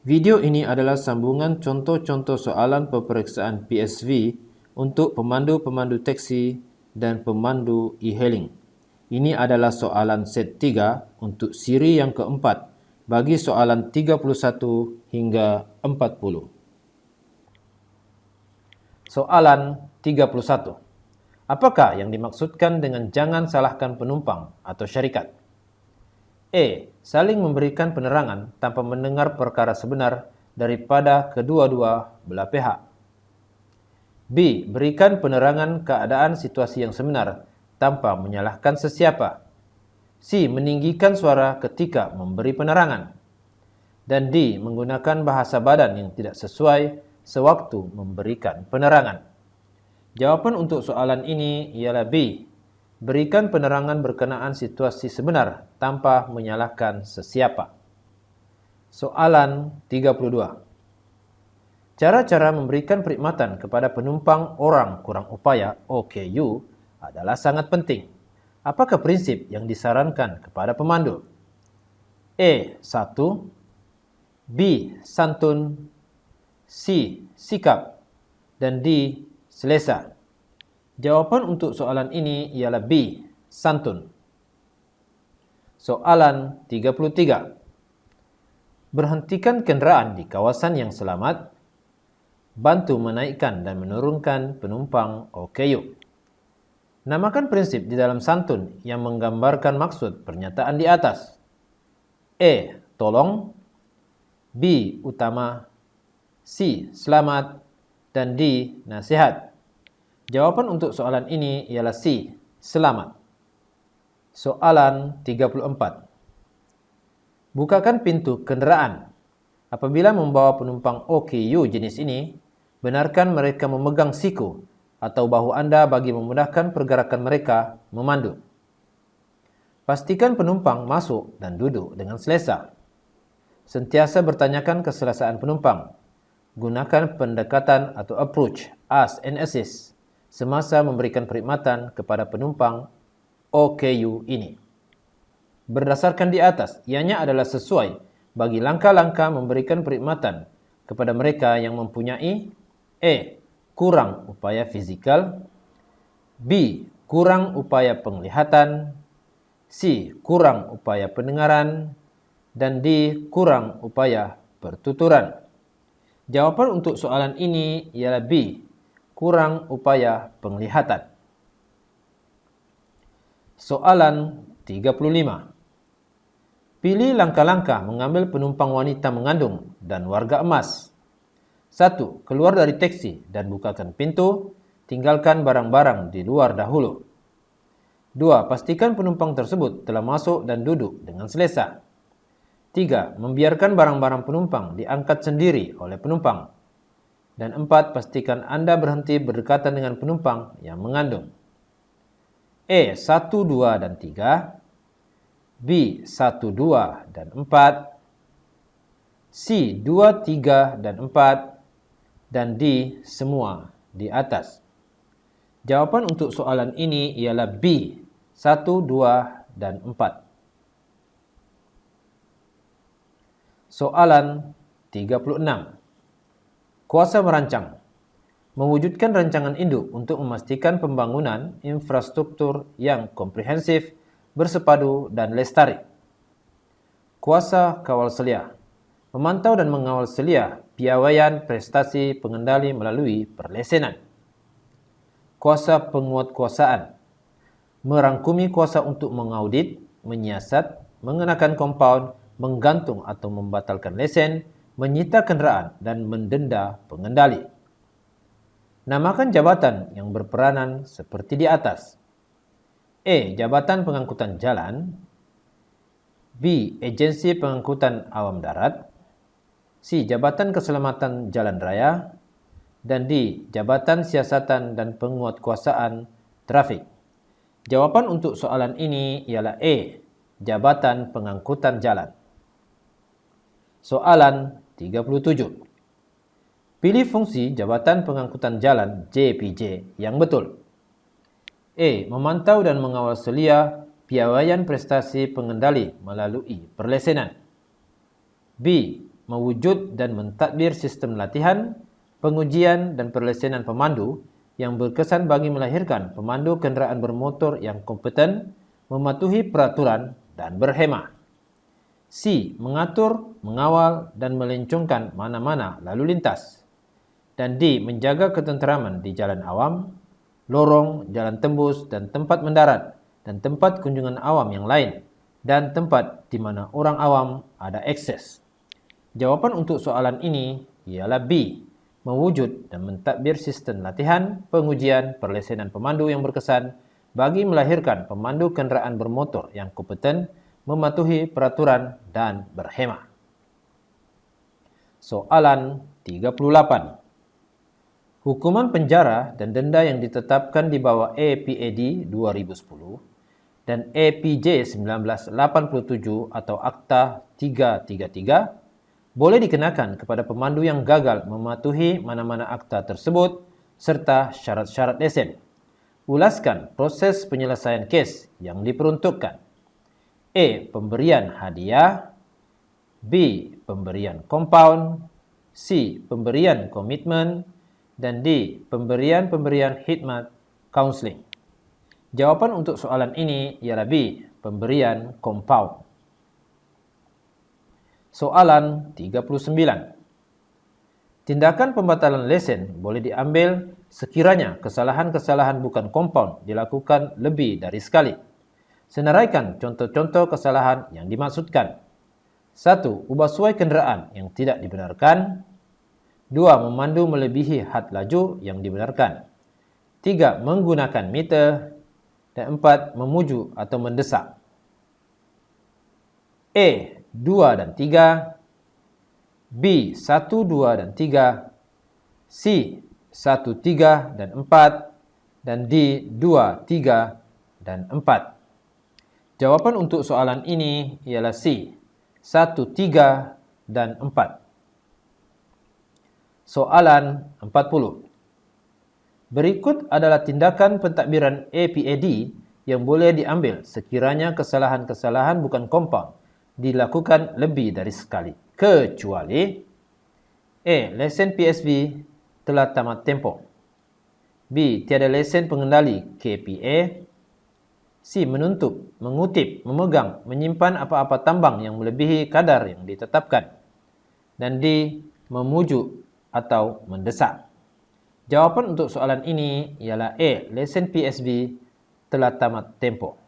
Video ini adalah sambungan contoh-contoh soalan peperiksaan PSV untuk pemandu-pemandu teksi dan pemandu e-hailing. Ini adalah soalan set 3 untuk siri yang keempat bagi soalan 31 hingga 40. Soalan 31. Apakah yang dimaksudkan dengan jangan salahkan penumpang atau syarikat? E. Saling memberikan penerangan tanpa mendengar perkara sebenar daripada kedua-dua belah pihak. B. Berikan penerangan keadaan situasi yang sebenar tanpa menyalahkan sesiapa. C. Meninggikan suara ketika memberi penerangan. Dan D. Menggunakan bahasa badan yang tidak sesuai sewaktu memberikan penerangan. Jawapan untuk soalan ini ialah B. Berikan penerangan berkenaan situasi sebenar tanpa menyalahkan sesiapa. Soalan 32. Cara-cara memberikan perkhidmatan kepada penumpang orang kurang upaya OKU adalah sangat penting. Apakah prinsip yang disarankan kepada pemandu? A. 1. B. Santun. C. Sikap. Dan D. Selesa. Jawapan untuk soalan ini ialah B. Santun. Soalan 33. Berhentikan kenderaan di kawasan yang selamat. Bantu menaikkan dan menurunkan penumpang OKU. Namakan prinsip di dalam santun yang menggambarkan maksud pernyataan di atas. A. Tolong. B. Utama. C. Selamat. Dan D. Nasihat. Jawapan untuk soalan ini ialah C. Selamat. Soalan 34. Bukakan pintu kenderaan. Apabila membawa penumpang OKU jenis ini, benarkan mereka memegang siku atau bahu anda bagi memudahkan pergerakan mereka memandu. Pastikan penumpang masuk dan duduk dengan selesa. Sentiasa bertanyakan keselesaan penumpang. Gunakan pendekatan atau approach, ask and assist, semasa memberikan perkhidmatan kepada penumpang OKU ini. Berdasarkan di atas, ianya adalah sesuai bagi langkah-langkah memberikan perkhidmatan kepada mereka yang mempunyai A. Kurang upaya fizikal. B. Kurang upaya penglihatan. C. Kurang upaya pendengaran. Dan D. Kurang upaya pertuturan. Jawapan untuk soalan ini ialah B. Kurang upaya penglihatan. Soalan 35. Pilih langkah-langkah mengambil penumpang wanita mengandung dan warga emas. 1. Keluar dari teksi dan bukakan pintu, tinggalkan barang-barang di luar dahulu. 2. Pastikan penumpang tersebut telah masuk dan duduk dengan selesa. 3. Membiarkan barang-barang penumpang diangkat sendiri oleh penumpang. Dan 4. Pastikan anda berhenti berdekatan dengan penumpang yang mengandung. A. 1, 2, dan 3. B. 1, 2, dan 4. C. 2, 3, dan 4. Dan D. Semua di atas. Jawapan untuk soalan ini ialah B. 1, 2, dan 4. Soalan 36. Kuasa merancang. Mewujudkan rancangan induk untuk memastikan pembangunan infrastruktur yang komprehensif, bersepadu dan lestari. Kuasa kawal selia. Memantau dan mengawal selia piawaian prestasi pengendali melalui perlesenan. Kuasa penguatkuasaan. Merangkumi kuasa untuk mengaudit, menyiasat, mengenakan kompaun, menggantung atau membatalkan lesen, menyita kenderaan dan mendenda pengendali. Namakan jabatan yang berperanan seperti di atas. A. Jabatan Pengangkutan Jalan. B. Agensi Pengangkutan Awam Darat. C. Jabatan Keselamatan Jalan Raya. Dan D. Jabatan Siasatan dan Penguatkuasaan Trafik. Jawapan untuk soalan ini ialah A. Jabatan Pengangkutan Jalan. Soalan 37. Pilih fungsi Jabatan Pengangkutan Jalan JPJ yang betul. A. Memantau dan mengawal selia piawaian prestasi pengendali melalui perlesenan. B. mewujud dan mentadbir sistem latihan, pengujian dan perlesenan pemandu yang berkesan bagi melahirkan pemandu kenderaan bermotor yang kompeten, mematuhi peraturan dan berhemah. C. Mengatur, mengawal dan melencongkan mana-mana lalu lintas. Dan D. Menjaga ketenteraman di jalan awam, lorong, jalan tembus dan tempat mendarat dan tempat kunjungan awam yang lain dan tempat di mana orang awam ada akses. Jawapan untuk soalan ini ialah B. Mewujud dan mentadbir sistem latihan, pengujian, perlesenan pemandu yang berkesan bagi melahirkan pemandu kenderaan bermotor yang kompeten, mematuhi peraturan dan berhemah. Soalan 38. Hukuman penjara dan denda yang ditetapkan di bawah APAD 2010 dan APJ 1987 atau Akta 333 boleh dikenakan kepada pemandu yang gagal mematuhi mana-mana akta tersebut serta syarat-syarat lesen. Ulaskan proses penyelesaian kes yang diperuntukkan. A. Pemberian hadiah. B. Pemberian kompaun. C. Pemberian komitmen. Dan D. Pemberian khidmat kaunseling. Jawapan untuk soalan ini ialah B. Pemberian kompaun. Soalan 39. Tindakan pembatalan lesen boleh diambil sekiranya kesalahan-kesalahan bukan kompaun dilakukan lebih dari sekali. Senaraikan contoh-contoh kesalahan yang dimaksudkan. 1. Ubah suai kenderaan yang tidak dibenarkan. 2. Memandu melebihi had laju yang dibenarkan. 3. Menggunakan meter. Dan 4. Memuju atau mendesak. A. 2 dan 3. B. 1, 2 dan 3. C. 1, 3 dan 4. Dan D. 2, 3 dan 4. Jawapan untuk soalan ini ialah C. 1, 3 dan 4. Soalan 40. Berikut adalah tindakan pentadbiran APAD yang boleh diambil sekiranya kesalahan-kesalahan bukan kompaun dilakukan lebih dari sekali, kecuali A. Lesen PSV telah tamat tempoh. B. Tiada lesen pengendali KPA. C. Menuntut, mengutip, memegang, menyimpan apa-apa tambang yang melebihi kadar yang ditetapkan. Dan D. Memujuk atau mendesak. Jawapan untuk soalan ini ialah A. Lesen PSV telah tamat tempoh.